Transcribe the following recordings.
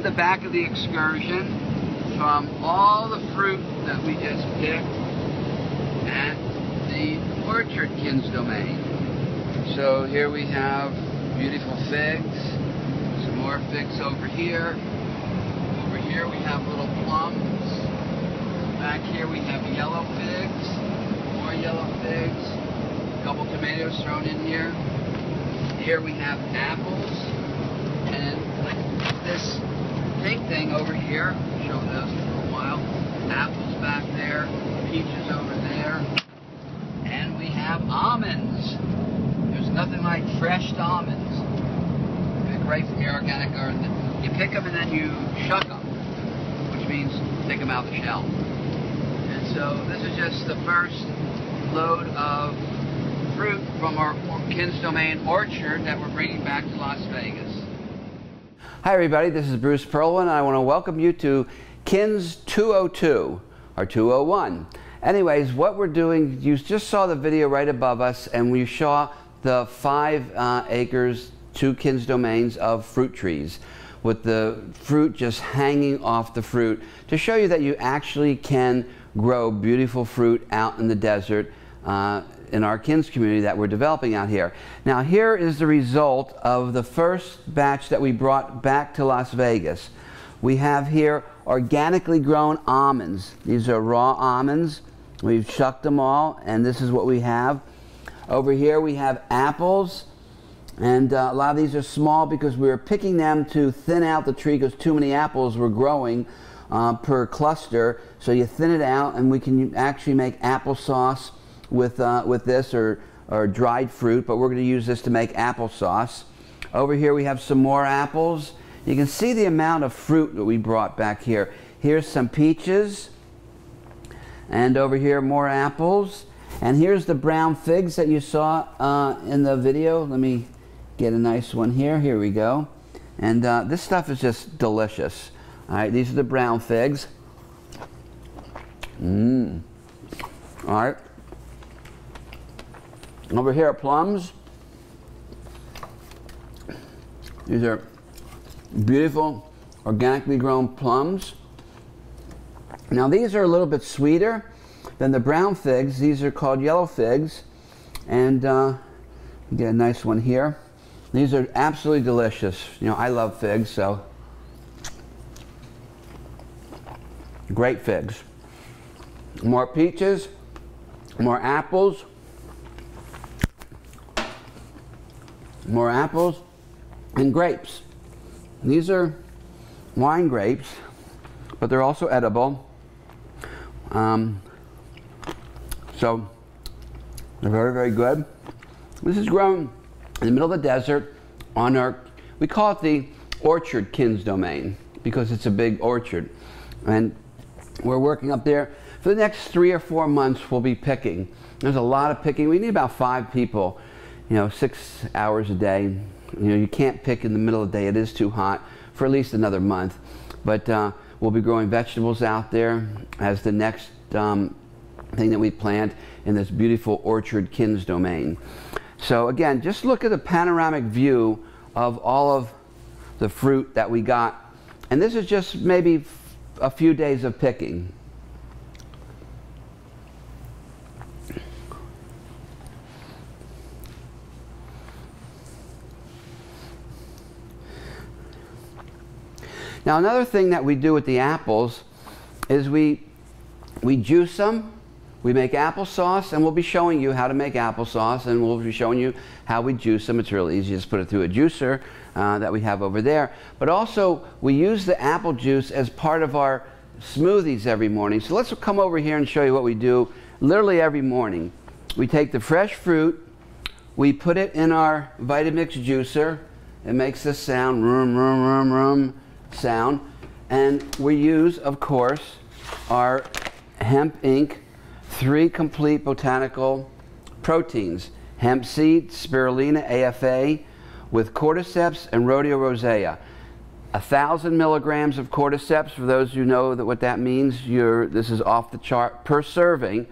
the back of the excursion from all the fruit that we just picked at the orchard Kinsdomain. So here we have beautiful figs, some more figs over here. Over here we have little plums. Back here we have yellow figs, more yellow figs, a couple tomatoes thrown in here. Here we have apples, and this pink thing over here, show those for a while. Apples back there, peaches over there, and we have almonds. There's nothing like fresh almonds. Pick right from your organic garden. You pick them and then you shuck them, which means take them out of the shell. And so this is just the first load of fruit from our Kinsdomain orchard that we're bringing back to Las Vegas. Hi everybody, this is Bruce Perlwin, and I want to welcome you to Kins 202, or 201. Anyways, what we're doing, you just saw the video right above us, and we saw the 5 acres, 2 Kinsdomains of fruit trees, with the fruit just hanging off the fruit, to show you that you actually can grow beautiful fruit out in the desert in our Kins community that we're developing out here. Now here is the result of the first batch that we brought back to Las Vegas. We have here organically grown almonds. These are raw almonds. We've shucked them all, and this is what we have. Over here we have apples, and a lot of these are small because we were picking them to thin out the tree because too many apples were growing per cluster. So you thin it out, and we can actually make applesauce with this, or dried fruit, but we're going to use this to make applesauce. Over here we have some more apples. You can see the amount of fruit that we brought back here. Here's some peaches, and over here more apples, and here's the brown figs that you saw in the video. Let me get a nice one here. Here we go. And this stuff is just delicious. All right, these are the brown figs. All right. Over here are plums. These are beautiful, organically grown plums. Now these are a little bit sweeter than the brown figs. These are called yellow figs. And you get a nice one here. These are absolutely delicious. You know, I love figs, so great figs. More peaches, more apples. More apples and grapes. These are wine grapes, but they're also edible. So they're very, very good. This is grown in the middle of the desert on our, we call it the orchard Kinsdomain because it's a big orchard. And we're working up there. For the next 3 or 4 months, we'll be picking. There's a lot of picking. We need about 5 people. You know, 6 hours a day. You know, you can't pick in the middle of the day. It is too hot for at least another month. But we'll be growing vegetables out there as the next thing that we plant in this beautiful orchard Kinsdomain. So again, just look at the panoramic view of all of the fruit that we got. And this is just maybe a few days of picking. Now another thing that we do with the apples is we juice them, we make applesauce, and we'll be showing you how to make applesauce, and we'll be showing you how we juice them. It's really easy, just put it through a juicer that we have over there. But also we use the apple juice as part of our smoothies every morning. So let's come over here and show you what we do literally every morning. We take the fresh fruit, we put it in our Vitamix juicer. It makes this sound, room, room, room, room sound, and we use, of course, our Hemp Inc. 3 complete botanical proteins: hemp seed, spirulina, AFA, with cordyceps and rhodiola rosea. 1,000 milligrams of cordyceps, for those who know what that means, this is off the chart per serving,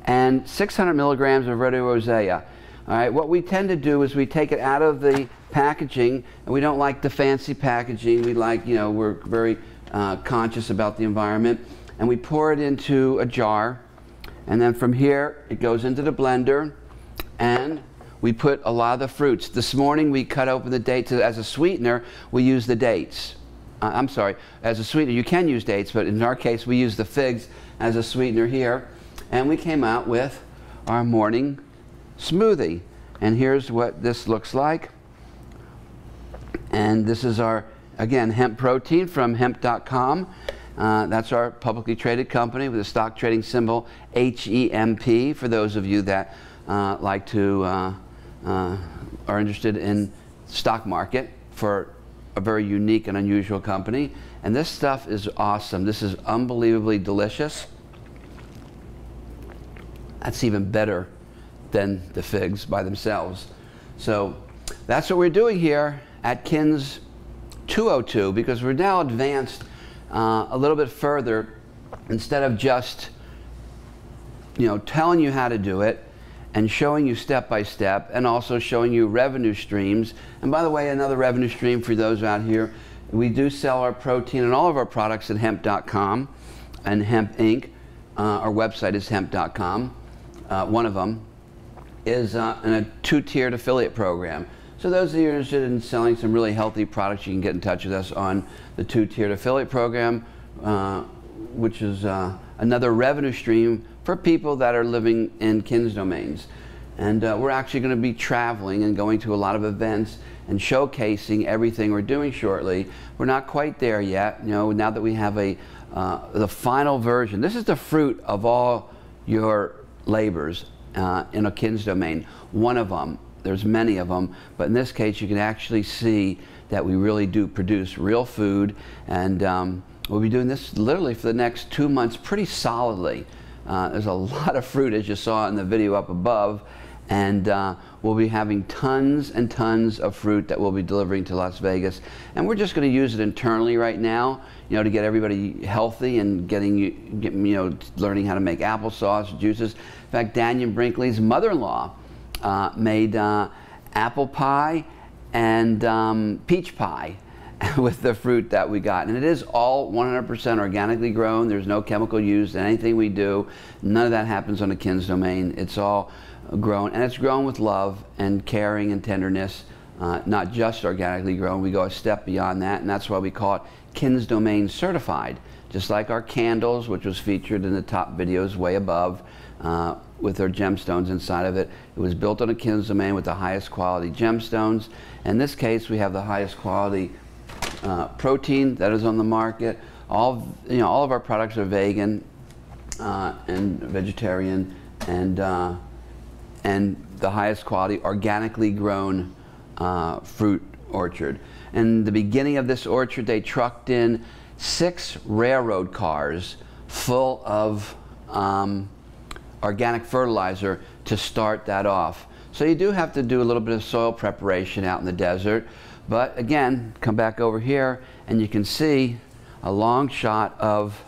and 600 milligrams of rhodiola rosea. All right, what we tend to do is we take it out of the packaging, and we don't like the fancy packaging. We like, you know, we're very conscious about the environment, and we pour it into a jar, and then from here it goes into the blender, and we put a lot of the fruits. This morning we cut open the dates. As a sweetener, we use the dates. I'm sorry, as a sweetener you can use dates, but in our case we use the figs as a sweetener here, and we came out with our morning smoothie. And here's what this looks like. And this is our, again, hemp protein from hemp.com. That's our publicly traded company with a stock trading symbol HEMP for those of you that like to are interested in stock market for a very unique and unusual company. And this stuff is awesome. This is unbelievably delicious. That's even better than the figs by themselves. So that's what we're doing here at KINS 202, because we're now advanced a little bit further. Instead of just, you know, telling you how to do it and showing you step by step, and also showing you revenue streams. And by the way, another revenue stream for those out here, we do sell our protein and all of our products at hemp.com and Hemp Inc. Our website is hemp.com. One of them is in a two-tiered affiliate program. So those of you interested in selling some really healthy products, you can get in touch with us on the two-tiered affiliate program, which is another revenue stream for people that are living in KINS domains. And we're actually going to be traveling and going to a lot of events and showcasing everything we're doing shortly. We're not quite there yet. You know, now that we have the final version, this is the fruit of all your labors in a KINS domain. One of them, there's many of them, but in this case you can actually see that we really do produce real food, and we'll be doing this literally for the next 2 months pretty solidly. There's a lot of fruit, as you saw in the video up above, and we'll be having tons and tons of fruit that we'll be delivering to Las Vegas, and we're just going to use it internally right now, you know, to get everybody healthy and learning how to make applesauce, juices. In fact, Daniel Brinkley's mother-in-law made apple pie and peach pie with the fruit that we got. And it is all 100% organically grown. There's no chemical used in anything we do. None of that happens on a KINS domain. It's all grown, and it's grown with love and caring and tenderness, not just organically grown. We go a step beyond that, and that's why we call it KINS domain certified. Just like our candles, which was featured in the top videos way above, with our gemstones inside of it. It was built on a KINS domain with the highest quality gemstones. In this case, we have the highest quality protein that is on the market. All of our products are vegan and vegetarian, and the highest quality organically grown fruit orchard. In the beginning of this orchard, they trucked in 6 railroad cars full of organic fertilizer to start that off. So you do have to do a little bit of soil preparation out in the desert. But again, come back over here and you can see a long shot of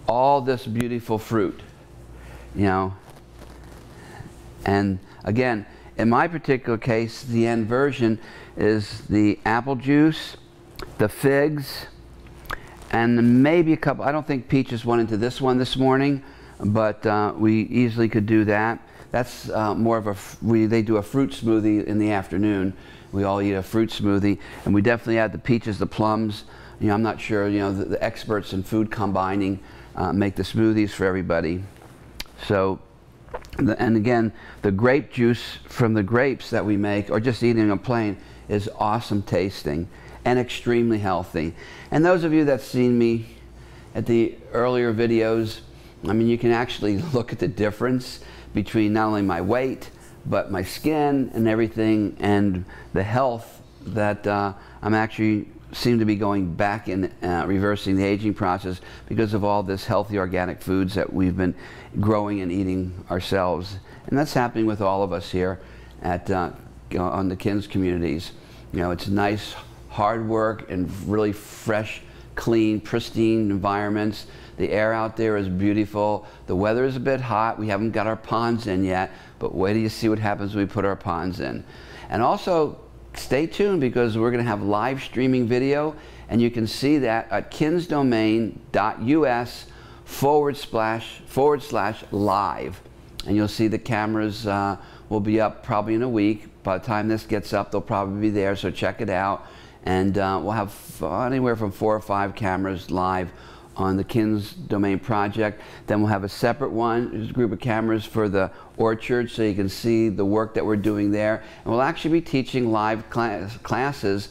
all this beautiful fruit, you know. And again, in my particular case, the end version is the apple juice, the figs, and maybe a couple. I don't think peaches went into this one this morning, but we easily could do that. That's more of a, they do a fruit smoothie in the afternoon. We all eat a fruit smoothie, and we definitely add the peaches, the plums. You know, I'm not sure, you know, the experts in food combining make the smoothies for everybody. So, and again, the grape juice from the grapes that we make, or just eating them plain, is awesome tasting and extremely healthy. And those of you that's seen me at the earlier videos, I mean, you can actually look at the difference between not only my weight, but my skin and everything, and the health that I'm actually seem to be going back in reversing the aging process because of all this healthy organic foods that we've been growing and eating ourselves. And that's happening with all of us here at on the KINS communities. You know, it's nice hard work and really fresh, clean, pristine environments The air out there is beautiful. The weather is a bit hot. We haven't got our ponds in yet, but wait till you see what happens when we put our ponds in. And also, stay tuned because we're going to have live streaming video, and you can see that at kinsdomain.us/live. And you'll see the cameras will be up probably in a week. By the time this gets up, they'll probably be there, so check it out. And we'll have anywhere from 4 or 5 cameras live on the Kins Domain project. Then we'll have a separate one, there's a group of cameras for the orchard, so you can see the work that we're doing there. And we'll actually be teaching live classes,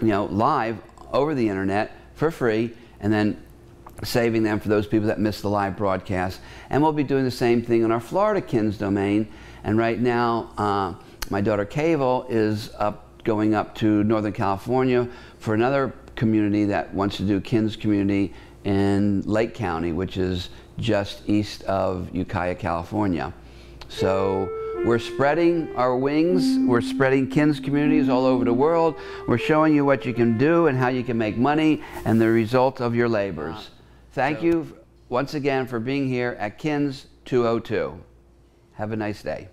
live over the internet for free, and then saving them for those people that miss the live broadcast. And we'll be doing the same thing on our Florida Kins Domain. And right now, my daughter Cable is going up to Northern California for another community that wants to do Kins community in Lake County, which is just east of Ukiah, California. So we're spreading our wings. We're spreading Kins communities all over the world. We're showing you what you can do and how you can make money and the result of your labors. Thank you once again for being here at Kins 202. Have a nice day.